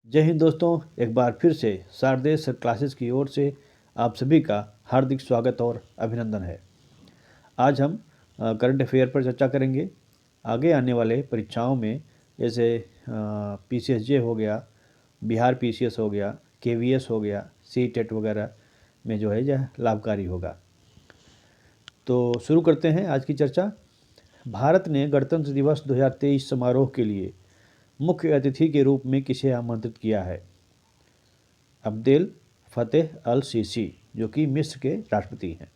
जय हिंद दोस्तों, एक बार फिर से शारदेय सर क्लासेस की ओर से आप सभी का हार्दिक स्वागत और अभिनंदन है। आज हम करंट अफेयर पर चर्चा करेंगे। आगे आने वाले परीक्षाओं में जैसे पीसीएसजे हो गया, बिहार पीसीएस हो गया, केवीएस हो गया, सीटेट वगैरह में जो है यह लाभकारी होगा। तो शुरू करते हैं आज की चर्चा। भारत ने गणतंत्र दिवस 2023 समारोह के लिए मुख्य अतिथि के रूप में किसे आमंत्रित किया है? अब्देल फतेह अल सीसी, जो कि मिस्र के राष्ट्रपति हैं।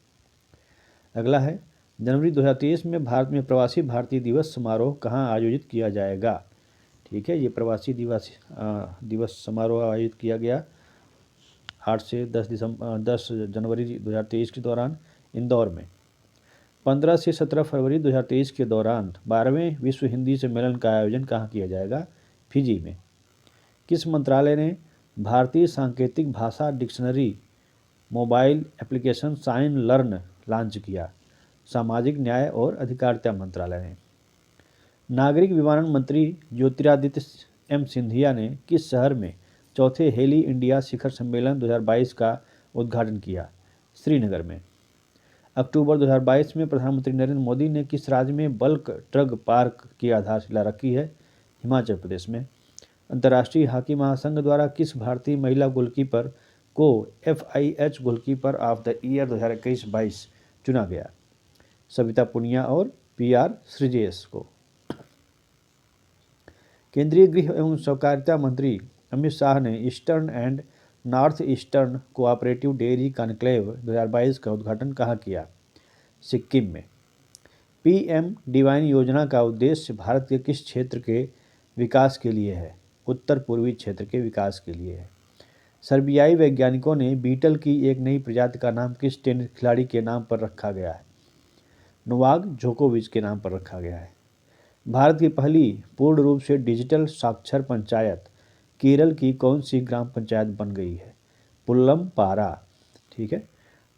अगला है, जनवरी 2023 में भारत में प्रवासी भारतीय दिवस समारोह कहाँ आयोजित किया जाएगा? ठीक है, ये प्रवासी दिवस समारोह आयोजित किया गया 8 से 10 जनवरी 2023 के दौरान इंदौर में। 15 से 17 फरवरी 2023 के दौरान 12वें विश्व हिंदी सम्मेलन का आयोजन कहाँ किया जाएगा? फिजी में। किस मंत्रालय ने भारतीय सांकेतिक भाषा dictionary mobile application sign learn launch किया? सामाजिक न्याय और अधिकारिता मंत्रालय ने। नागरिक विमानन मंत्री ज्योतिरादित्य एम सिंधिया ने किस शहर में चौथे हेली इंडिया शिखर सम्मेलन 2022 का उद्घाटन किया? श्रीनगर में। अक्टूबर 2022 में प्रधानमंत्री नरेंद्र मोदी ने किस राज्य में बल्क ड्रग पार्क की आधारशिला रखी है? हिमाचल प्रदेश में। अंतर्राष्ट्रीय हॉकी महासंघ द्वारा किस भारतीय महिला गोलकीपर को FIH goalkeeper of the year 2021-22 चुना गया? सविता पुनिया और PR श्रीजेश को। केंद्रीय गृह एवं सहकारिता मंत्री अमित शाह ने eastern and north eastern cooperative dairy conclave 2022 का उद्घाटन कहाँ किया? सिक्किम में। PM डिवाइन योजना का उद्देश्य भारत के किस क्षेत्र के विकास के लिए है? उत्तर पूर्वी क्षेत्र के विकास के लिए है। सर्बियाई वैज्ञानिकों ने बीटल की एक नई प्रजाति का नाम किस टेनिस खिलाड़ी के नाम पर रखा गया है? नोवाक जोकोविच के नाम पर रखा गया है। भारत की पहली पूर्ण रूप से डिजिटल साक्षर पंचायत केरल की कौन सी ग्राम पंचायत बन गई है? पुल्लम पारा। ठीक है।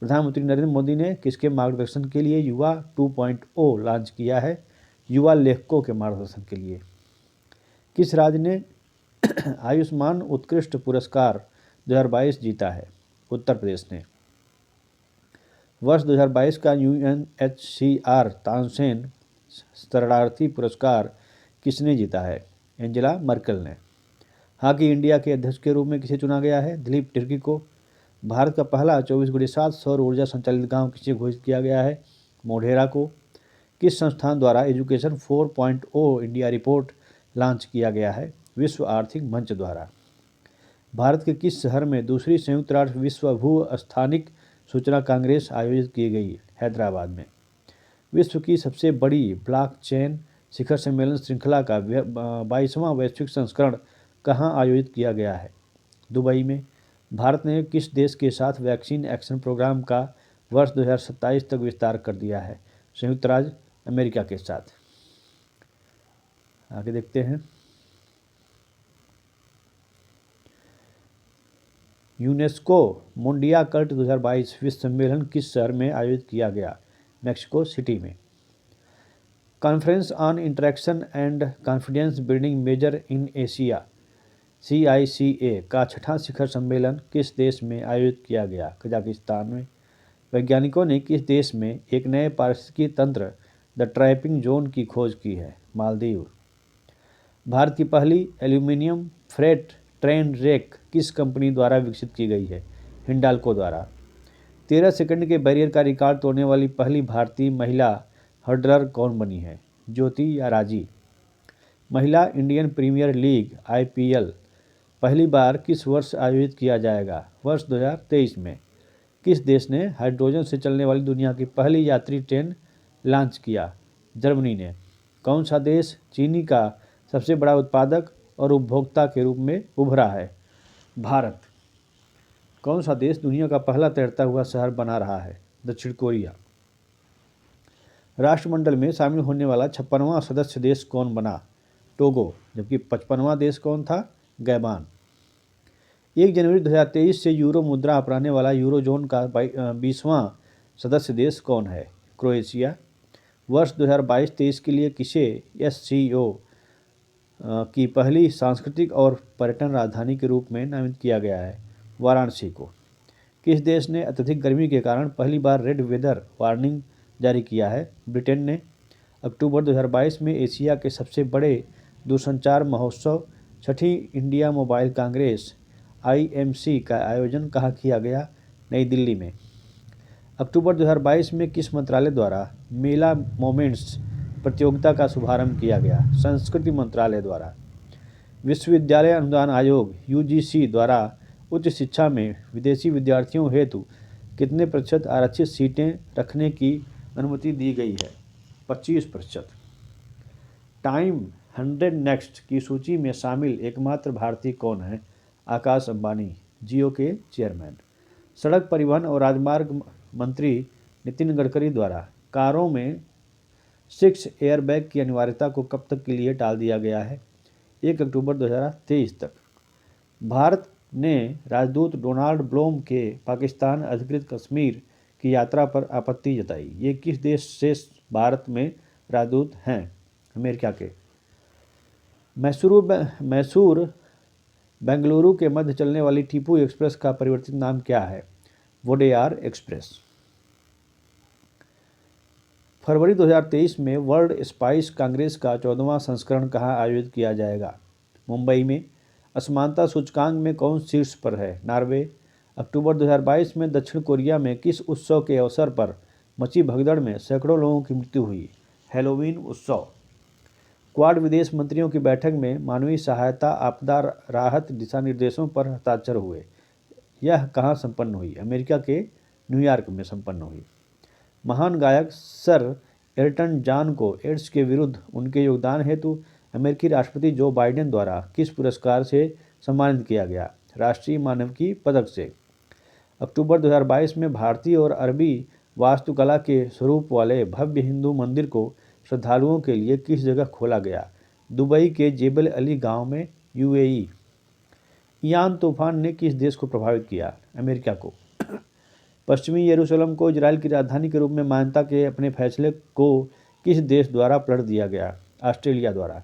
प्रधानमंत्री नरेंद्र मोदी ने किसके मार्गदर्शन के लिए युवा 2.0 लॉन्च किया है? युवा लेखकों के मार्गदर्शन के लिए। किस राज्य ने आयुष्मान उत्कृष्ट पुरस्कार 2022 जीता है? उत्तर प्रदेश ने। वर्ष 2022 का UNHCR तानसेन शरणार्थी पुरस्कार किसने जीता है? एंजेला मर्केल ने। हॉकी इंडिया के अध्यक्ष के रूप में किसे चुना गया है? दिलीप तिर्की को। भारत का पहला 24x7 सौर ऊर्जा संचालित गांव किसे घोषित किया गया है? मोढेरा को। किस संस्थान द्वारा एजुकेशन 4.0 इंडिया रिपोर्ट लॉन्च किया गया है? विश्व आर्थिक मंच द्वारा। भारत के किस शहर में दूसरी संयुक्त राष्ट्र विश्व भू स्थानिक सूचना कांग्रेस आयोजित की गई? हैदराबाद में। विश्व की सबसे बड़ी ब्लॉकचेन शिखर सम्मेलन श्रृंखला का 22वां वैश्विक संस्करण कहाँ आयोजित किया गया है? दुबई में। भारत ने किस देश के साथ वैक्सीन एक्शन प्रोग्राम का वर्ष 2027 तक विस्तार कर दिया है? संयुक्त राज्य अमेरिका के साथ। आगे देखते हैं। यूनेस्को मुंडिया कल्ट 2022 विश्व सम्मेलन किस शहर में आयोजित किया गया? मैक्सिको सिटी में। Conference on interaction and confidence building measure in Asia CICA का छठा शिखर सम्मेलन किस देश में आयोजित किया गया? कजाकिस्तान में। वैज्ञानिकों ने किस देश में एक नए पारिस्थितिकी तंत्र द ट्रैपिंग जोन की खोज की है? मालदीव। भारत की पहली एल्यूमिनियम फ्रेट ट्रेन रेक किस कंपनी द्वारा विकसित की गई है? हिंडाल्को द्वारा। 13 सेकंड के बैरियर का रिकॉर्ड तोड़ने वाली पहली भारतीय महिला हर्डलर कौन बनी है? ज्योति या राजी। महिला इंडियन प्रीमियर लीग IPL पहली बार किस वर्ष आयोजित किया जाएगा? वर्ष 2023 में। किस देश ने हाइड्रोजन से चलने वाली दुनिया की पहली यात्री ट्रेन लॉन्च किया? जर्मनी ने। कौन सा देश चीनी का सबसे बड़ा उत्पादक और उपभोक्ता के रूप में उभरा है? भारत। कौन सा देश दुनिया का पहला तैरता हुआ शहर बना रहा है? दक्षिण कोरिया। राष्ट्रमंडल में शामिल होने वाला 56वां सदस्य देश कौन बना? टोगो। जबकि 55वां देश कौन था? गैबान। 1 जनवरी 2023 से यूरो मुद्रा अपनाने वाला यूरोजोन का 20वां सदस्य देश कौन है? क्रोएशिया। वर्ष 2022-23 के लिए किसे SCO की पहली सांस्कृतिक और पर्यटन राजधानी के रूप में नामित किया गया है वाराणसी को। किस देश ने अत्यधिक गर्मी के कारण पहली बार रेड वेदर वार्निंग जारी किया है? ब्रिटेन ने। अक्टूबर 2022 में एशिया के सबसे बड़े दूरसंचार महोत्सव छठी इंडिया मोबाइल कांग्रेस IMC का आयोजन कहाँ किया गया? नई दिल्ली में। अक्टूबर 2022 में किस मंत्रालय द्वारा मेला मोमेंट्स प्रतियोगिता का शुभारंभ किया गया? संस्कृति मंत्रालय द्वारा। विश्वविद्यालय अनुदान आयोग UGC द्वारा उच्च शिक्षा में विदेशी विद्यार्थियों हेतु कितने प्रतिशत आरक्षित सीटें रखने की अनुमति दी गई है? 25%। टाइम 100 नेक्स्ट की सूची में शामिल एकमात्र भारतीय कौन है? आकाश अंबानी, जियो के चेयरमैन। सड़क परिवहन और राजमार्ग मंत्री नितिन गडकरी द्वारा कारों में 6 एयरबैग की अनिवार्यता को कब तक के लिए टाल दिया गया है? 1 अक्टूबर 2023 तक। भारत ने राजदूत डोनाल्ड ब्लोम के पाकिस्तान अधिकृत कश्मीर की यात्रा पर आपत्ति जताई। ये किस देश से भारत में राजदूत हैं? अमेरिका के। मैसूर बेंगलुरु के मध्य चलने वाली टीपू एक्सप्रेस का परिवर्तित नाम क्या है? वोडेयार एक्सप्रेस। फरवरी 2023 में वर्ल्ड स्पाइस कांग्रेस का 14वां संस्करण कहाँ आयोजित किया जाएगा? मुंबई में। असमानता सूचकांक में कौन शीर्ष पर है? नॉर्वे। अक्टूबर 2022 में दक्षिण कोरिया में किस उत्सव के अवसर पर मची भगदड़ में सैकड़ों लोगों की मृत्यु हुई? हैलोवीन उत्सव। क्वाड विदेश मंत्रियों की बैठक में मानवीय सहायता आपदा राहत दिशा निर्देशों पर हस्ताक्षर हुए। यह कहाँ संपन्न हुई? अमेरिका के न्यूयॉर्क में संपन्न हुई। महान गायक सर एल्टन जॉन को एड्स के विरुद्ध उनके योगदान हेतु अमेरिकी राष्ट्रपति जो बाइडेन द्वारा किस पुरस्कार से सम्मानित किया गया? राष्ट्रीय मानविकी पदक से। अक्टूबर 2022 में भारतीय और अरबी वास्तुकला के स्वरूप वाले भव्य हिंदू मंदिर को श्रद्धालुओं के लिए किस जगह खोला गया? दुबई के जेबल अली गांव में, UAE। इयान तूफान ने किस देश को प्रभावित किया? अमेरिका को। पश्चिमी यरूशलेम को इजराइल की राजधानी के रूप में मान्यता के अपने फैसले को किस देश द्वारा पलट दिया गया? ऑस्ट्रेलिया द्वारा।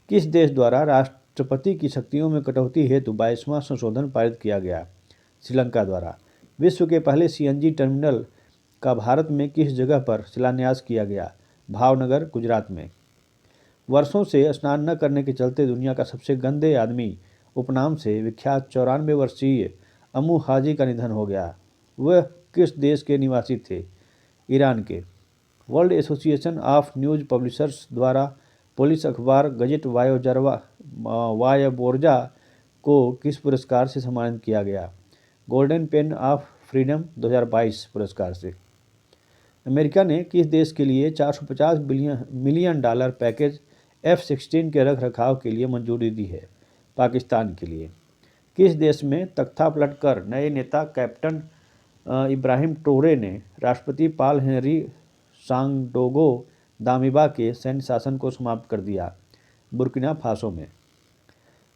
किस देश द्वारा राष्ट्रपति की शक्तियों में कटौती हेतु 22वां संशोधन पारित किया गया? श्रीलंका द्वारा। विश्व के पहले CNG टर्मिनल का भारत में किस जगह पर शिलान्यास किया गया? भावनगर, गुजरात में। वर्षों से स्नान न करने के चलते दुनिया का सबसे गंदे आदमी उपनाम से विख्यात 94 वर्षीय अमू हाजी का निधन हो गया। वह किस देश के निवासी थे? ईरान के। World association of news publishers द्वारा पुलिस अखबार गजेट वायबोर्जा को किस पुरस्कार से सम्मानित किया गया? गोल्डन पेन ऑफ फ्रीडम 2022 पुरस्कार से। अमेरिका ने किस देश के लिए 450 मिलियन डॉलर पैकेज F-16 के रख रखाव के लिए मंजूरी दी है? पाकिस्तान के लिए। किस देश में तख्ता पलटकर नए नेता कैप्टन इब्राहिम ट्रोरे ने राष्ट्रपति पॉल हेनरी सांगडोगो दामिबा के सैन्य शासन को समाप्त कर दिया? बुर्किना फासो में।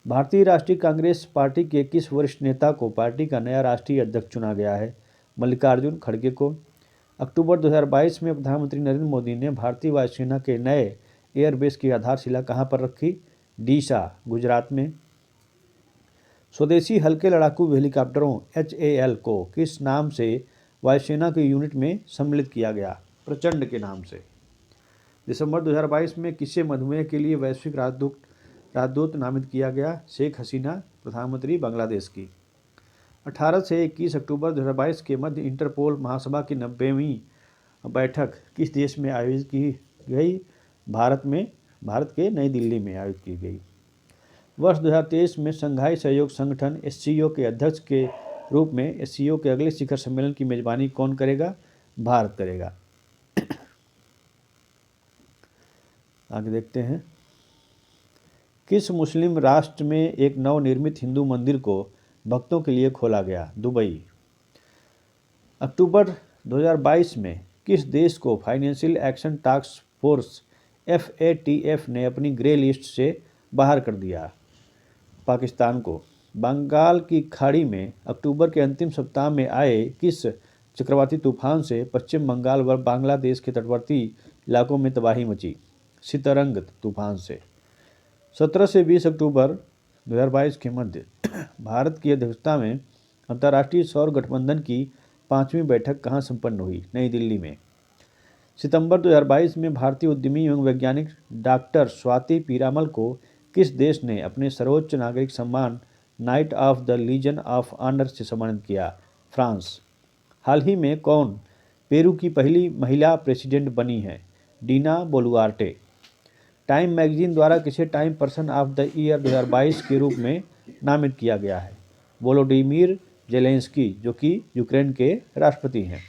भारतीय राष्ट्रीय कांग्रेस पार्टी के किस वरिष्ठ नेता को पार्टी का नया राष्ट्रीय अध्यक्ष चुना गया है? मल्लिकार्जुन खड़गे को। अक्टूबर 2022 में प्रधानमंत्री नरेंद्र मोदी ने भारतीय वायुसेना के नए एयरबेस की आधारशिला कहाँ पर रखी? डीसा, गुजरात में। स्वदेशी हल्के लड़ाकू हेलीकॉप्टरों HAL को किस नाम से वायुसेना के यूनिट में सम्मिलित किया गया? प्रचंड के नाम से। दिसंबर 2022 में किसे मधुमेह के लिए वैश्विक राजदूत नामित किया गया? शेख हसीना, प्रधानमंत्री बांग्लादेश की। 18 से 21 अक्टूबर 2022 के मध्य इंटरपोल महासभा की 90वीं बैठक किस देश में आयोजित की गई? भारत के नई दिल्ली में आयोजित की गई। वर्ष 2023 में शंघाई सहयोग संगठन SCO के अध्यक्ष के रूप में SCO के अगले शिखर सम्मेलन की मेजबानी कौन करेगा? भारत करेगा। आगे देखते हैं। किस मुस्लिम राष्ट्र में एक नवनिर्मित हिंदू मंदिर को भक्तों के लिए खोला गया? दुबई। अक्टूबर 2022 में किस देश को financial action task force FATF ने अपनी ग्रे लिस्ट से बाहर कर दिया? पाकिस्तान को। बंगाल की खाड़ी में अक्टूबर के अंतिम सप्ताह में आए किस चक्रवाती तूफान से पश्चिम बंगाल व बांग्लादेश के तटवर्ती इलाकों में तबाही मची? सितरंग तूफान से। 17 से 20 अक्टूबर 2022 के मध्य भारत की अध्यक्षता में अंतर्राष्ट्रीय सौर गठबंधन की 5वीं बैठक कहाँ संपन्न हुई? नई दिल्ली में। सितंबर 2022 में भारतीय उद्यमी एवं वैज्ञानिक डॉक्टर स्वाति पीरामल को किस देश ने अपने सर्वोच्च नागरिक सम्मान knight of the legion of honour से सम्मानित किया? फ्रांस। हाल ही में कौन पेरू की पहली महिला प्रेसिडेंट बनी है? डीना बोलुआर्टे। टाइम मैगजीन द्वारा किसे time person of the year 2022 के रूप में नामित किया गया है? वोलोडिमीर जेलेंस्की, जो कि यूक्रेन के राष्ट्रपति हैं।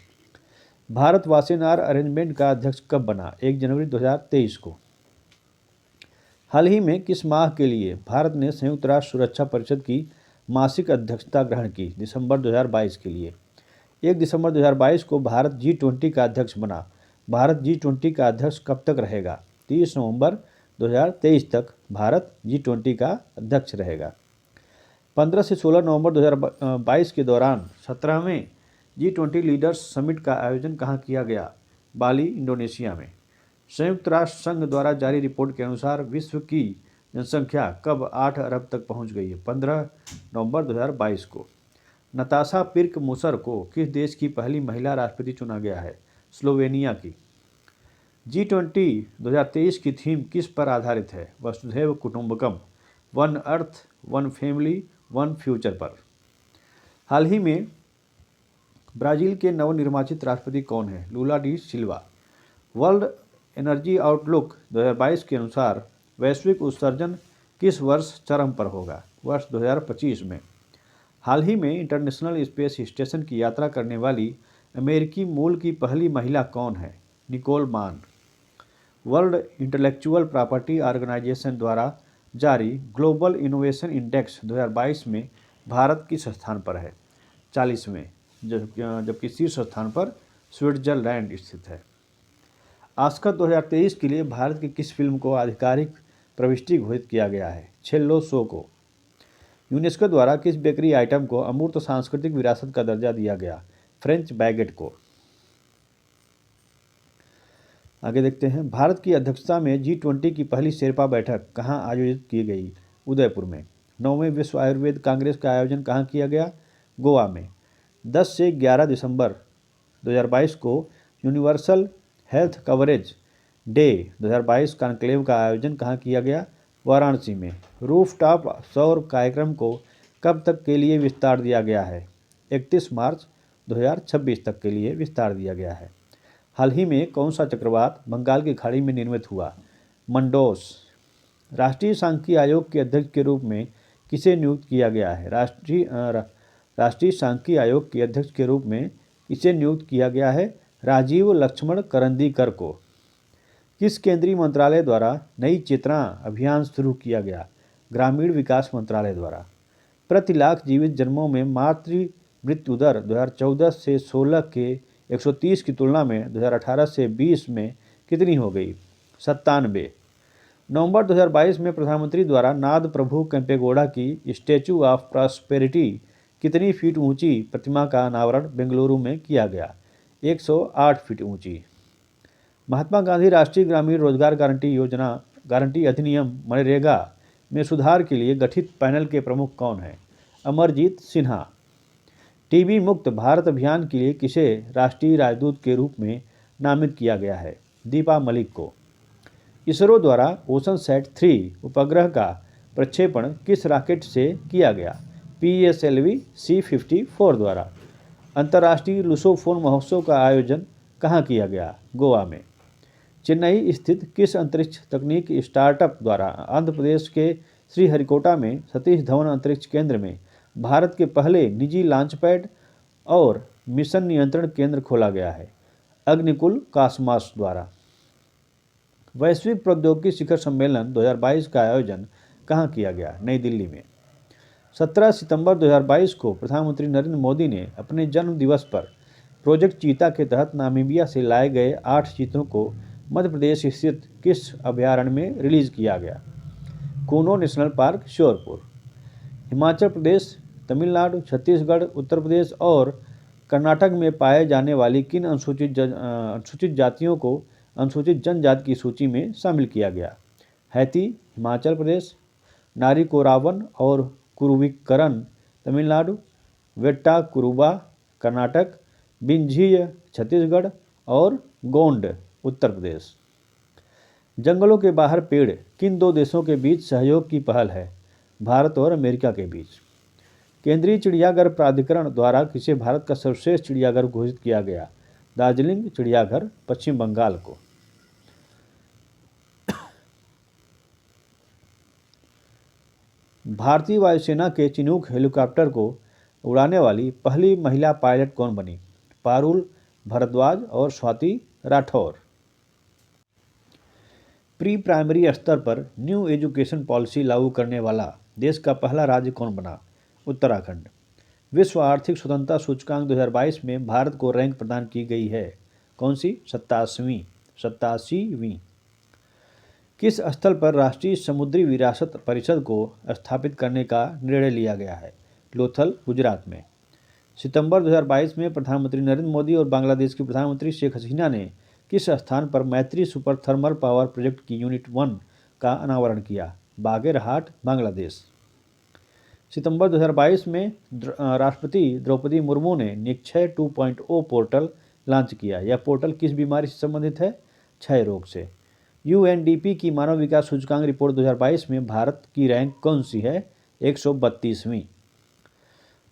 भारत वासेनार अरेंजमेंट का अध्यक्ष कब बना? 1 जनवरी 2023 को। हाल ही में किस माह के लिए भारत ने संयुक्त राष्ट्र सुरक्षा परिषद की मासिक अध्यक्षता ग्रहण की? दिसंबर 2022 के लिए। 1 दिसंबर 2022 को भारत G20 का अध्यक्ष बना। भारत G20 का अध्यक्ष कब तक रहेगा? 30 नवंबर 2023 तक भारत G20 का अध्यक्ष रहेगा। 15 से 16 नवंबर 2022 के दौरान 17वें G20 लीडर्स समिट का आयोजन कहाँ किया गया? बाली, इंडोनेशिया में। संयुक्त राष्ट्र संघ द्वारा जारी रिपोर्ट के अनुसार विश्व की जनसंख्या कब 8 अरब तक पहुंच गई है? 15 नवंबर 2022 को। नताशा पिर्क मुसर को किस देश की पहली महिला राष्ट्रपति चुना गया है? स्लोवेनिया की। G20 2023 की थीम किस पर आधारित है? वसुधैव कुटुंबकम, one earth, one family, one future पर। हाल ही में ब्राज़ील के नवनिर्वाचित राष्ट्रपति कौन है? लूला डी सिल्वा। वर्ल्ड एनर्जी आउटलुक 2022 के अनुसार वैश्विक उत्सर्जन किस वर्ष चरम पर होगा? वर्ष 2025 में। हाल ही में इंटरनेशनल स्पेस स्टेशन की यात्रा करने वाली अमेरिकी मूल की पहली महिला कौन है? निकोल मान। वर्ल्ड इंटेलेक्चुअल प्रॉपर्टी ऑर्गेनाइजेशन द्वारा जारी ग्लोबल इनोवेशन इंडेक्स 2022 में भारत किस स्थान पर है? 40वें, जबकि शीर्ष स्थान पर स्विट्जरलैंड स्थित है। ऑस्कर 2023 के लिए भारत की किस फिल्म को आधिकारिक प्रविष्टि घोषित किया गया है? छेल्लो शो को। यूनेस्को द्वारा किस बेकरी आइटम को अमूर्त सांस्कृतिक विरासत का दर्जा दिया गया? फ्रेंच बैगेट को। आगे देखते हैं, भारत की अध्यक्षता में G20 की पहली शेरपा बैठक कहाँ आयोजित की गई? उदयपुर में। 9वें विश्व आयुर्वेद कांग्रेस का आयोजन कहाँ किया गया? गोवा में। 10 से 11 दिसंबर 2022 को universal health coverage day 2022 conclave का आयोजन कहाँ किया गया? वाराणसी में। रूफटॉप सौर कार्यक्रम को कब तक के लिए विस्तार दिया गया है? 31 मार्च 2026 तक के लिए विस्तार दिया गया है। हाल ही में कौन सा चक्रवात बंगाल की खाड़ी में निर्मित हुआ? मंडोस। राष्ट्रीय सांख्यिकी आयोग के अध्यक्ष के रूप में किसे नियुक्त किया गया है? राष्ट्रीय सांख्यिकी आयोग के अध्यक्ष के रूप में किसे नियुक्त किया गया है? राजीव लक्ष्मण करंदीकर को। किस केंद्रीय मंत्रालय द्वारा नई चेतना अभियान शुरू किया गया? ग्रामीण विकास मंत्रालय द्वारा। प्रति लाख जीवित जन्मों में मातृ मृत्यु दर 2014 से 16 के 130 की तुलना में 2018 से 20 में कितनी हो गई? 97। नवंबर 2022 में प्रधानमंत्री द्वारा नाद प्रभु केम्पेगौड़ा की स्टैचू ऑफ प्रॉस्पेरिटी कितनी फीट ऊंची प्रतिमा का अनावरण बेंगलुरु में किया गया? 108 फीट ऊंची। महात्मा गांधी राष्ट्रीय ग्रामीण रोजगार गारंटी अधिनियम मनरेगा में सुधार के लिए गठित पैनल के प्रमुख कौन हैं? अमरजीत सिन्हा। टीबी मुक्त भारत अभियान के लिए किसे राष्ट्रीय राजदूत के रूप में नामित किया गया है? दीपा मलिक को। इसरो द्वारा ओशनसैट 3 उपग्रह का प्रक्षेपण किस रॉकेट से किया गया? PSLV C-54 द्वारा। अंतर्राष्ट्रीय लुसोफोन महोत्सव का आयोजन कहाँ किया गया? गोवा में। चेन्नई स्थित किस अंतरिक्ष तकनीक स्टार्टअप द्वारा आंध्र प्रदेश के श्रीहरिकोटा में सतीश धवन अंतरिक्ष केंद्र में भारत के पहले निजी लॉन्च पैड और मिशन नियंत्रण केंद्र खोला गया है? अग्निकुल कॉस्मॉस द्वारा। वैश्विक प्रौद्योगिकी शिखर सम्मेलन 2022 का आयोजन कहाँ किया गया? नई दिल्ली में। 17 सितंबर 2022 को प्रधानमंत्री नरेंद्र मोदी ने अपने जन्म दिवस पर प्रोजेक्ट चीता के तहत नामीबिया से लाए गए 8 चीतों को मध्य प्रदेश स्थित किस अभयारण्य में रिलीज किया गया? Kuno national park, Sheopur. हिमाचल प्रदेश, तमिलनाडु, छत्तीसगढ़, उत्तर प्रदेश और कर्नाटक में पाए जाने वाली किन अनुसूचित जातियों को अनुसूचित जनजाति की सूची में शामिल किया गया। हैती हिमाचल प्रदेश, नारीकोरावन और कुरुविकरन तमिलनाडु, वेट्टा कुरुबा कर्नाटक, बिंझीय छत्तीसगढ़ और गोंड उत्तर प्रदेश। जंगलों के बाहर पेड़ किन दो देशों के बीच सहयोग की पहल है? भारत और अमेरिका के बीच। केंद्रीय चिड़ियाघर प्राधिकरण द्वारा किसे भारत का सर्वश्रेष्ठ चिड़ियाघर घोषित किया गया? दार्जिलिंग चिड़ियाघर पश्चिम बंगाल को। भारतीय वायुसेना के चिनूक हेलीकॉप्टर को उड़ाने वाली पहली महिला पायलट कौन बनी? पारुल भारद्वाज और स्वाति राठौर। प्री प्राइमरी स्तर पर न्यू एजुकेशन पॉलिसी लागू करने वाला देश का पहला राज्य कौन बना? उत्तराखंड। विश्व आर्थिक स्वतंत्रता सूचकांक 2022 में भारत को रैंक प्रदान की गई है। कौन सी? 87वीं। किस स्थल पर राष्ट्रीय समुद्री विरासत परिषद को स्थापित करने का निर्णय लिया गया है? लोथल, गुजरात में। सितंबर 2022 में प्रधानमंत्री नरेंद्र मोदी और बांग्लादेश की प्रधानमंत्री शेख हसीना ने किस स्थान पर मैत्री सुपर थर्मल पावर प्रोजेक्ट की यूनिट 1 का अनावरण किया? बागेरहाट, बांग्लादेश। सितंबर 2022 में राष्ट्रपति द्रौपदी मुर्मू ने निक्षय 2.0 पोर्टल लॉन्च किया। यह पोर्टल किस बीमारी से संबंधित है? क्षय रोग से। यूएनडीपी की मानव विकास सूचकांक रिपोर्ट 2022 में भारत की रैंक कौन सी है? 132वीं।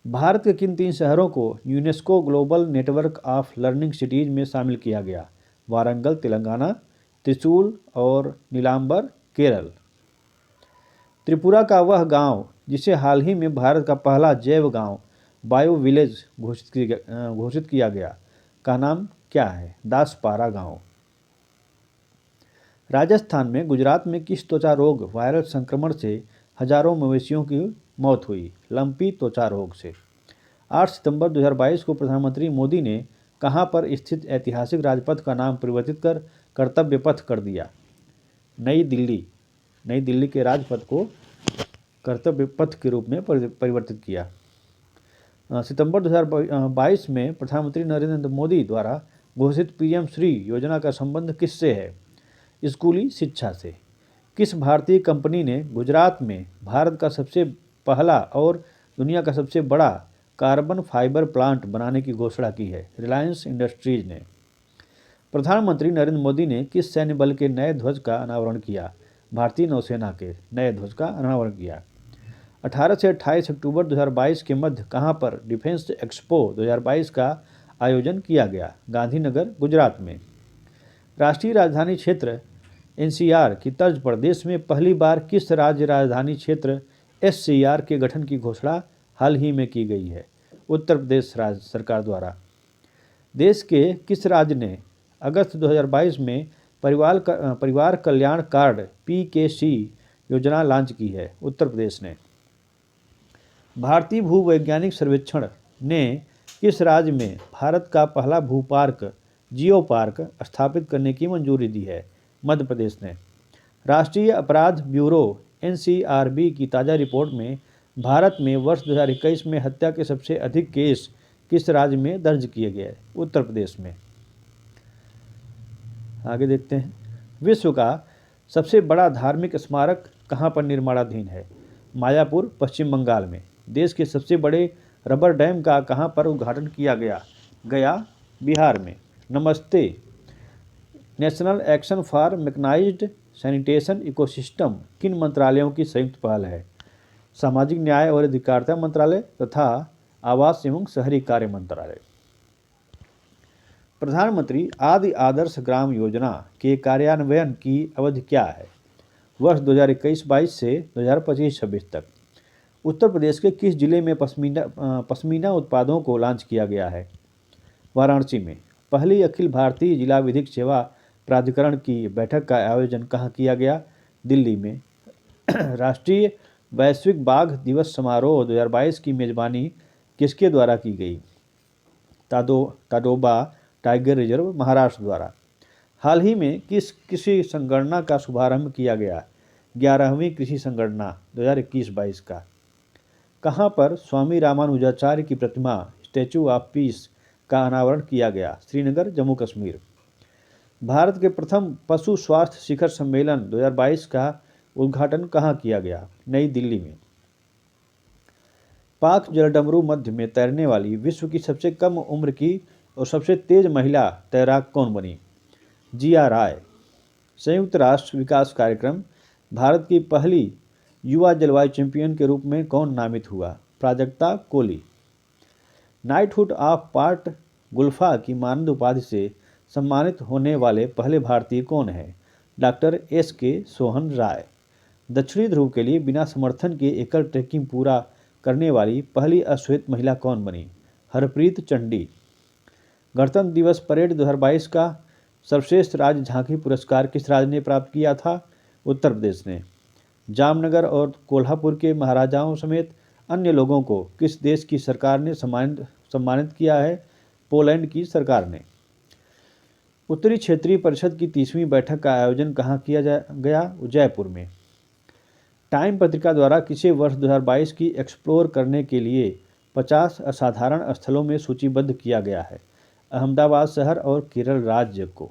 भारत के किन 3 शहरों को UNESCO global network of learning cities में शामिल किया गया? वारंगल तेलंगाना, त्रिशूल और नीलांबर केरल। त्रिपुरा का वह गांव जिसे हाल ही में भारत का पहला जैव गांव बायो विलेज घोषित किया गया का नाम क्या है? दासपारा गांव। राजस्थान में गुजरात में किस त्वचा रोग वायरल संक्रमण से हजारों मवेशियों की मौत हुई? लंपी त्वचा रोग से। 8 सितंबर 2022 को प्रधानमंत्री मोदी ने कहां पर स्थित ऐतिहासिक राजपथ का नाम परिवर्तित कर कर्तव्य पथ कर दिया? नई दिल्ली के राजपथ को कर्तव्य पथ के रूप में परिवर्तित किया। सितंबर 2022 में प्रधानमंत्री नरेंद्र मोदी द्वारा घोषित पीएम श्री योजना का संबंध किससे है? स्कूली शिक्षा से। किस भारतीय कंपनी ने गुजरात में भारत का सबसे पहला और दुनिया का सबसे बड़ा कार्बन फाइबर प्लांट बनाने की घोषणा की है? रिलायंस इंडस्ट्रीज ने। प्रधानमंत्री नरेंद्र मोदी ने किस सैन्य बल के नए ध्वज का अनावरण किया? भारतीय नौसेना के नए ध्वज का अनावरण किया। 18 से 28 अक्टूबर 2022 के मध्य कहां पर डिफेंस एक्सपो 2022 का आयोजन किया गया? गांधीनगर, गुजरात में। राष्ट्रीय राजधानी क्षेत्र एनसीआर की तर्ज पर देश में पहली बार किस राज्य राजधानी क्षेत्र एससीआर के गठन की घोषणा हाल ही में की गई है? उत्तर प्रदेश राज्य सरकार द्वारा। देश के किस राज्य ने अगस्त 2022 में परिवार कल्याण कार्ड पीकेसी योजना लॉन्च की है? उत्तर प्रदेश ने। भारतीय भूवैज्ञानिक सर्वेक्षण ने किस राज्य में भारत का पहला भू पार्क जियो पार्क स्थापित करने की मंजूरी दी है? मध्य प्रदेश ने। राष्ट्रीय अपराध ब्यूरो एनसीआरबी की ताज़ा रिपोर्ट में भारत में वर्ष 2021 में हत्या के सबसे अधिक केस किस राज्य में दर्ज किए गए? उत्तर प्रदेश में। आगे देखते हैं। विश्व का सबसे बड़ा धार्मिक स्मारक कहाँ पर निर्माणाधीन है? मायापुर, पश्चिम बंगाल में। देश के सबसे बड़े रबर डैम का कहाँ पर उद्घाटन किया गया? गया, बिहार में। NAMASTE national action for mechanised sanitation ecosystem किन मंत्रालयों की संयुक्त पहल है? सामाजिक न्याय और अधिकारिता मंत्रालय तथा आवास एवं शहरी कार्य मंत्रालय। प्रधानमंत्री आदि आदर्श ग्राम योजना के कार्यान्वयन की अवधि क्या है? वर्ष 2021-22 से 2025-26 तक। उत्तर प्रदेश के किस जिले में पश्मीना उत्पादों को लॉन्च किया गया है? वाराणसी में। पहली अखिल भारतीय जिला विधिक सेवा प्राधिकरण की बैठक का आयोजन कहाँ किया गया? दिल्ली में। राष्ट्रीय वैश्विक बाघ दिवस समारोह 2022 की मेजबानी किसके द्वारा की गई? ताडोबा टाइगर रिजर्व, महाराष्ट्र द्वारा। हाल ही में किस कृषि संगणना का शुभारंभ किया गया? 11वीं कृषि संगणना 2021-22 का। कहाँ पर स्वामी रामानुजाचार्य की प्रतिमा स्टैचू ऑफ पीस का अनावरण किया गया? श्रीनगर, जम्मू कश्मीर। भारत के प्रथम पशु स्वास्थ्य शिखर सम्मेलन 2022 का उद्घाटन कहाँ किया गया? नई दिल्ली में। पाक जलडमरू मध्य में तैरने वाली विश्व की सबसे कम उम्र की और सबसे तेज महिला तैराक कौन बनी? जिया राय। संयुक्त राष्ट्र विकास कार्यक्रम भारत की पहली युवा जलवायु चैंपियन के रूप में कौन नामित हुआ? प्राजक्ता कोली। नाइटहुड ऑफ पार्ट गुल्फा की मानद उपाधि से सम्मानित होने वाले पहले भारतीय कौन हैं? डॉक्टर SK सोहन राय। दक्षिणी ध्रुव के लिए बिना समर्थन के एकल ट्रैकिंग पूरा करने वाली पहली अश्वेत महिला कौन बनी? हरप्रीत चंडी। गणतंत्र दिवस परेड 2022 का सर्वश्रेष्ठ राज्य झांकी पुरस्कार किस राज्य ने प्राप्त किया था? उत्तर प्रदेश ने। जामनगर और कोल्हापुर के महाराजाओं समेत अन्य लोगों को किस देश की सरकार ने सम्मानित किया है? पोलैंड की सरकार ने। उत्तरी क्षेत्रीय परिषद की 30वीं बैठक का आयोजन कहाँ किया गया? जयपुर में। टाइम पत्रिका द्वारा किसे वर्ष 2022 की एक्सप्लोर करने के लिए 50 असाधारण स्थलों में सूचीबद्ध किया गया है? अहमदाबाद शहर और केरल राज्य को।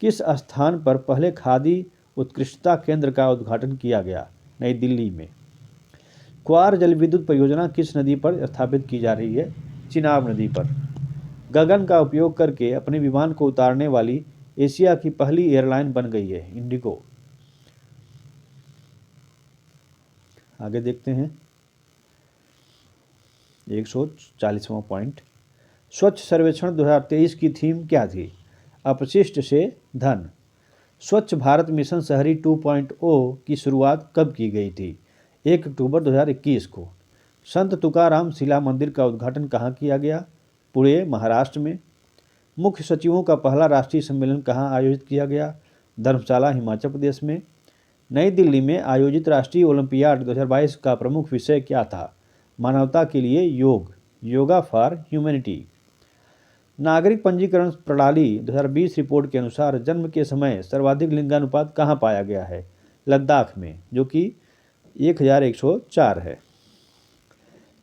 किस स्थान पर पहले खादी उत्कृष्टता केंद्र का उद्घाटन किया गया? नई दिल्ली में। क्वार जल विद्युत परियोजना किस नदी पर स्थापित की जा रही है? चिनाब नदी पर। गगन का उपयोग करके अपने विमान को उतारने वाली एशिया की पहली एयरलाइन बन गई है इंडिगो। आगे देखते हैं 140वां पॉइंट। स्वच्छ सर्वेक्षण 2023 की थीम क्या थी? अपशिष्ट से धन। स्वच्छ भारत मिशन शहरी 2.0 की शुरुआत कब की गई थी? 1 अक्टूबर 2021 को। संत तुकाराम शिला मंदिर का उद्घाटन कहाँ किया गया? पुणे, महाराष्ट्र में। मुख्य सचिवों का पहला राष्ट्रीय सम्मेलन कहाँ आयोजित किया गया? धर्मशाला, हिमाचल प्रदेश में। नई दिल्ली में आयोजित राष्ट्रीय ओलंपियाड 2022 का प्रमुख विषय क्या था? मानवता के लिए योग, योगा फॉर ह्यूमैनिटी। नागरिक पंजीकरण प्रणाली 2020 रिपोर्ट के अनुसार जन्म के समय सर्वाधिक लिंगानुपात कहाँ पाया गया है? लद्दाख में, जो कि 1104 है।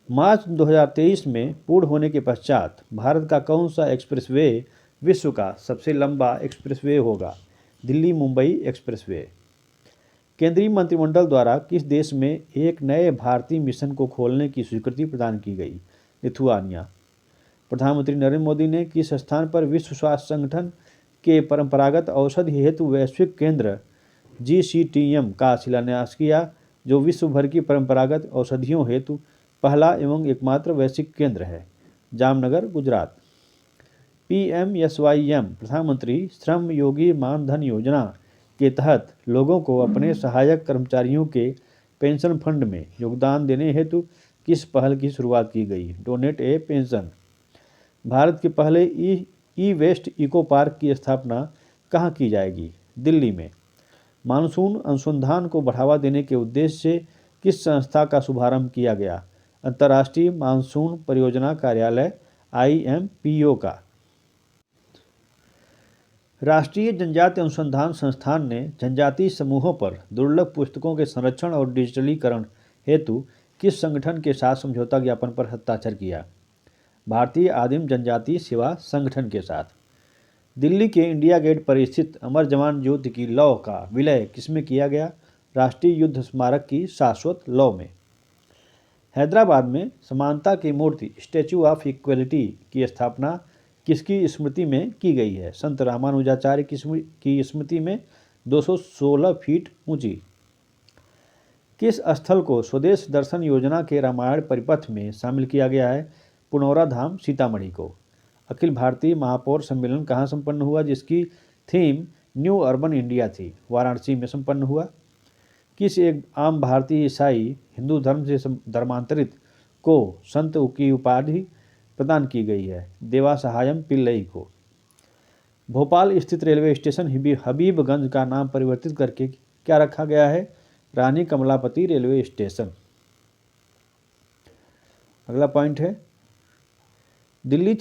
मार्च 2023 में पूर्ण होने के पश्चात भारत का कौन सा एक्सप्रेसवे विश्व का सबसे लंबा एक्सप्रेसवे होगा? दिल्ली मुंबई एक्सप्रेसवे। केंद्रीय मंत्रिमंडल द्वारा किस देश में एक नए भारतीय मिशन को खोलने की स्वीकृति प्रदान की गई? लिथुआनिया। प्रधानमंत्री नरेंद्र मोदी ने किस स्थान पर विश्व स्वास्थ्य संगठन के परंपरागत औषधि हेतु वैश्विक केंद्र GCTM का शिलान्यास किया, जो विश्व भर की परंपरागत औषधियों हेतु पहला एवं एकमात्र वैश्विक केंद्र है? जामनगर, गुजरात। PMSYM प्रधानमंत्री श्रम योगी मानधन योजना के तहत लोगों को अपने सहायक कर्मचारियों के पेंशन फंड में योगदान देने हेतु किस पहल की शुरुआत की गई? डोनेट ए पेंशन। भारत के पहले ई वेस्ट इको पार्क की स्थापना कहाँ की जाएगी? दिल्ली में। मानसून अनुसंधान को बढ़ावा देने के उद्देश्य से किस संस्था का शुभारंभ किया गया? अंतर्राष्ट्रीय मानसून परियोजना कार्यालय IMPO का। राष्ट्रीय जनजाति अनुसंधान संस्थान ने जनजातीय समूहों पर दुर्लभ पुस्तकों के संरक्षण और डिजिटलीकरण हेतु किस संगठन के साथ समझौता ज्ञापन पर हस्ताक्षर किया? भारतीय आदिम जनजातीय सेवा संगठन के साथ। दिल्ली के इंडिया गेट पर स्थित अमर जवान ज्योति की लौ का विलय किसमें किया गया? राष्ट्रीय युद्ध स्मारक की शाश्वत लौ में। हैदराबाद में समानता की मूर्ति स्टैचू ऑफ इक्वलिटी की स्थापना किसकी स्मृति में की गई है? संत रामानुजाचार्य की स्मृति में 216 फीट ऊंची। किस स्थल को स्वदेश दर्शन योजना के रामायण परिपथ में शामिल किया गया है? पुनौरा धाम, सीतामढ़ी को। अखिल भारतीय महापौर सम्मेलन कहाँ संपन्न हुआ, जिसकी थीम न्यू अर्बन इंडिया थी? वाराणसी में संपन्न हुआ। किस एक आम भारतीय ईसाई हिंदू धर्म से धर्मांतरित को संत की उपाधि प्रदान की गई है? देवा सहायम पिल्लई को। भोपाल स्थित रेलवे स्टेशन हबीबगंज का नाम परिवर्तित करके क्या रखा गया है? रानी कमलापति रेलवे स्टेशन। अगला पॉइंट है दिल्ली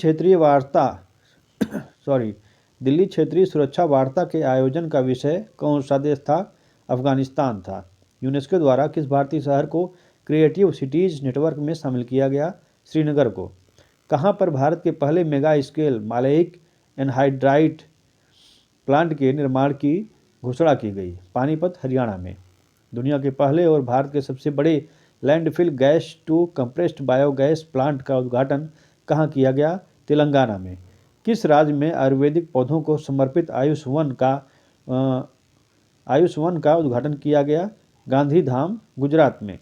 क्षेत्रीय सुरक्षा वार्ता के आयोजन का विषय कौन सा देश था? अफगानिस्तान था। यूनेस्को द्वारा किस भारतीय शहर को क्रिएटिव सिटीज नेटवर्क में शामिल किया गया? श्रीनगर को। कहाँ पर भारत के पहले मेगा स्केल मालेइक एनहाइड्राइट प्लांट के निर्माण की घोषणा की गई। पानीपत हरियाणा में। दुनिया के पहले और भारत के सबसे बड़े landfill gas to compressed biogas plant का उद्घाटन कहाँ किया गया? तेलंगाना में। किस राज्य में आयुर्वेदिक पौधों को समर्पित आयुष वन का उद्घाटन किया गया? गांधीधाम, गुजरात में।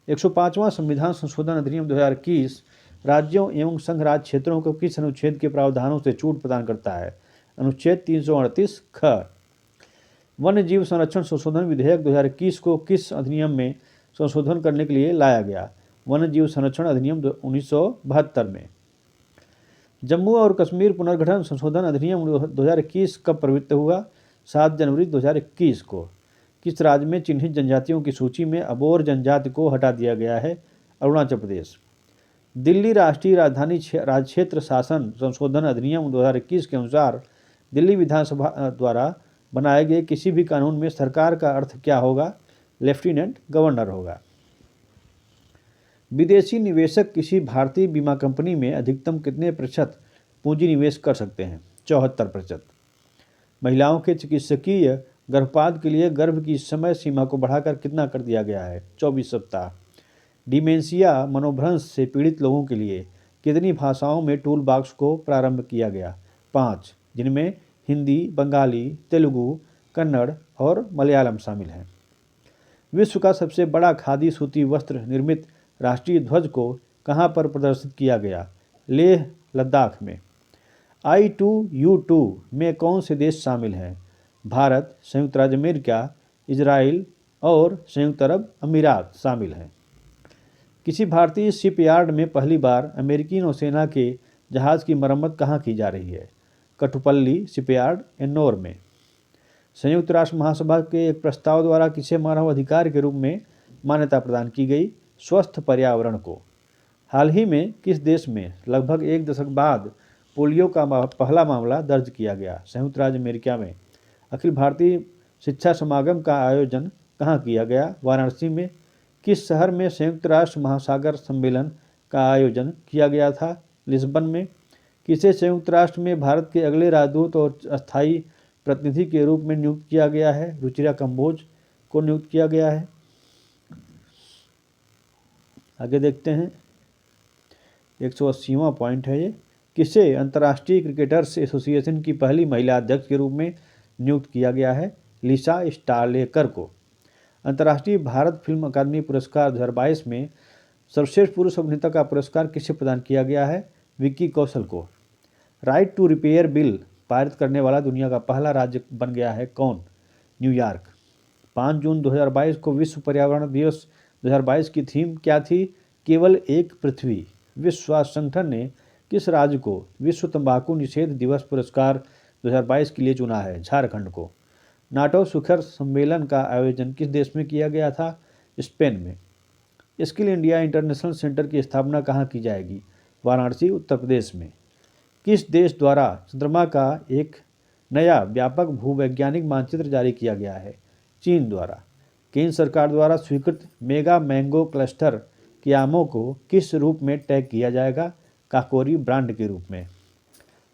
105वां संविधान संशोधन अधिनियम 2021 राज्यों एवं संघ राज्य क्षेत्रों को किस अनुच्छेद के प्रावधानों से छूट प्रदान करता है? अनुच्छेद 338 ख। वन्य जीव संरक्षण संशोधन विधेयक 2021 को किस अधिनियम में संशोधन करने के लिए लाया गया? वन्य जीव संरक्षण अधिनियम 1972 में। जम्मू और कश्मीर पुनर्गठन संशोधन अधिनियम 2021 कब प्रवृत्त हुआ? 7 जनवरी 2021 को। किस राज्य में चिन्हित जनजातियों की सूची में अबोर जनजाति को हटा दिया गया है? अरुणाचल प्रदेश। दिल्ली राष्ट्रीय राजधानी क्षेत्र शासन संशोधन अधिनियम 2021 के अनुसार दिल्ली विधानसभा द्वारा बनाए गए किसी भी कानून में सरकार का अर्थ क्या होगा? लेफ्टिनेंट गवर्नर होगा। विदेशी निवेशक किसी भारतीय बीमा कंपनी में अधिकतम कितने प्रतिशत पूंजी निवेश कर सकते हैं? 74%। महिलाओं के चिकित्सकीय गर्भपात के लिए गर्भ की समय सीमा को बढ़ाकर कितना कर दिया गया है? 24 सप्ताह। डिमेंशिया मनोभ्रंश से पीड़ित लोगों के लिए कितनी भाषाओं में टूल बॉक्स को प्रारंभ किया गया? 5, जिनमें हिंदी, बंगाली, तेलुगु, कन्नड़ और मलयालम शामिल हैं। विश्व का सबसे बड़ा खादी सूती वस्त्र निर्मित राष्ट्रीय ध्वज को कहाँ पर प्रदर्शित किया गया? लेह, लद्दाख में। I2U2 में कौन से देश शामिल हैं? भारत, संयुक्त राज्य अमेरिका, इजराइल और संयुक्त अरब अमीरात शामिल हैं। किसी भारतीय शिपयार्ड में पहली बार अमेरिकी नौसेना के जहाज़ की मरम्मत कहाँ की जा रही है? कटुपल्ली शिपयार्ड, एन्नोर में। संयुक्त राष्ट्र महासभा के एक प्रस्ताव द्वारा किसे मानव अधिकार के रूप में मान्यता प्रदान की गई? स्वस्थ पर्यावरण को। हाल ही में किस देश में लगभग एक दशक बाद पोलियो का पहला मामला दर्ज किया गया? संयुक्त राज्य अमेरिका में। अखिल भारतीय शिक्षा समागम का आयोजन कहाँ किया गया? वाराणसी में। किस शहर में संयुक्त राष्ट्र महासागर सम्मेलन का आयोजन किया गया था? लिस्बन में। किसे संयुक्त राष्ट्र में भारत के अगले राजदूत और अस्थायी प्रतिनिधि के रूप में नियुक्त किया गया है? रुचिरा कंबोज को नियुक्त किया गया है। आगे देखते हैं, 180वां पॉइंट है ये। किसे अंतर्राष्ट्रीय क्रिकेटर्स एसोसिएशन की पहली महिला अध्यक्ष के रूप में नियुक्त किया गया है? लिसा स्टालेकर को। अंतर्राष्ट्रीय भारत फिल्म अकादमी पुरस्कार 2022 में सर्वश्रेष्ठ पुरुष अभिनेता का पुरस्कार किसे प्रदान किया गया है? विक्की कौशल को। राइट टू रिपेयर बिल पारित करने वाला दुनिया का पहला राज्य बन गया है कौन? न्यूयॉर्क। 5 जून 2022 को विश्व पर्यावरण दिवस 2022 की थीम क्या थी? केवल एक पृथ्वी। विश्व स्वास्थ्य संगठन ने किस राज्य को विश्व तंबाकू निषेध दिवस पुरस्कार 2022 के लिए चुना है? झारखंड को। नाटो शिखर सम्मेलन का आयोजन किस देश में किया गया था? स्पेन में। स्किल इंडिया इंटरनेशनल सेंटर की स्थापना कहाँ की जाएगी? वाराणसी, उत्तर प्रदेश में। किस देश द्वारा चंद्रमा का एक नया व्यापक भूवैज्ञानिक मानचित्र जारी किया गया है? चीन द्वारा। केंद्र सरकार द्वारा स्वीकृत मेगा मैंगो क्लस्टर के आमों को किस रूप में टैग किया जाएगा? काकोरी ब्रांड के रूप में।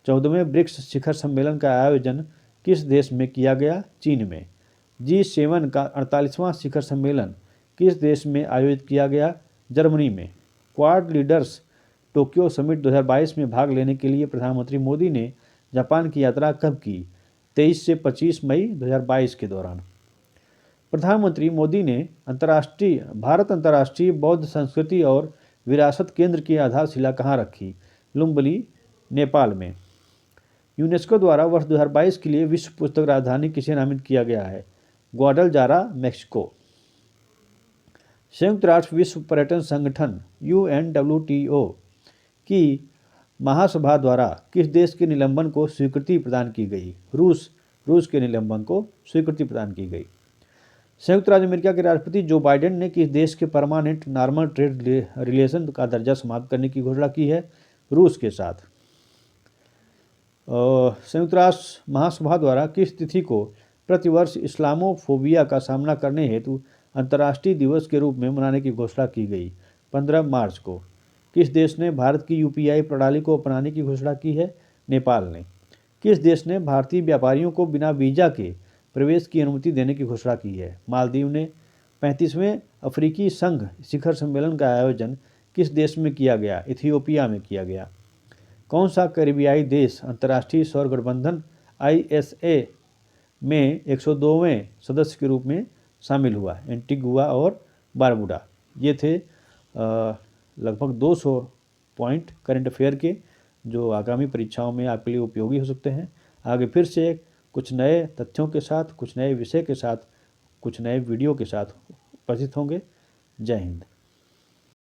14वें ब्रिक्स शिखर सम्मेलन का आयोजन किस देश में किया गया? चीन में। G7 का 48वां शिखर सम्मेलन किस देश में आयोजित किया गया? जर्मनी में। क्वाड लीडर्स टोक्यो समिट 2022 में भाग लेने के लिए प्रधानमंत्री मोदी ने जापान की यात्रा कब की? 23 से 25 मई 2022 के दौरान। प्रधानमंत्री मोदी ने भारत अंतर्राष्ट्रीय बौद्ध संस्कृति और विरासत केंद्र की आधारशिला कहाँ रखी? लुम्बिनी, नेपाल में। यूनेस्को द्वारा वर्ष 2022 के लिए विश्व पुस्तक राजधानी किसे नामित किया गया है? Guadalajara, Mexico. संयुक्त राष्ट्र विश्व पर्यटन संगठन UNWTO की महासभा द्वारा किस देश के निलंबन को स्वीकृति प्रदान की गई? रूस के निलंबन को स्वीकृति प्रदान की गई। संयुक्त राज्य अमेरिका के राष्ट्रपति जो बाइडेन ने किस देश के परमानेंट नॉर्मल ट्रेड रिलेशन का दर्जा समाप्त करने की घोषणा की है? रूस के साथ। संयुक्त राष्ट्र महासभा द्वारा किस तिथि को प्रतिवर्ष इस्लामोफोबिया का सामना करने हेतु अंतर्राष्ट्रीय दिवस के रूप में मनाने की घोषणा की गई? 15 मार्च को। किस देश ने भारत की UPI प्रणाली को अपनाने की घोषणा की है? नेपाल ने। किस देश ने भारतीय व्यापारियों को बिना वीज़ा के प्रवेश की अनुमति देने की घोषणा की है? मालदीव ने 35वें अफ्रीकी संघ शिखर सम्मेलन का आयोजन किस देश में किया गया? इथियोपिया में किया गया। कौन सा कैरिबियाई देश अंतर्राष्ट्रीय सौर गठबंधन ISA में 102वें सदस्य के रूप में शामिल हुआ? एंटीगुआ और बारबुडा। ये थे लगभग 200 पॉइंट करंट अफेयर के, जो आगामी परीक्षाओं में आपके लिए उपयोगी हो सकते हैं। आगे फिर से कुछ नए तथ्यों के साथ, कुछ नए विषय के साथ, कुछ नए वीडियो के साथ उपस्थित होंगे। जय हिंद।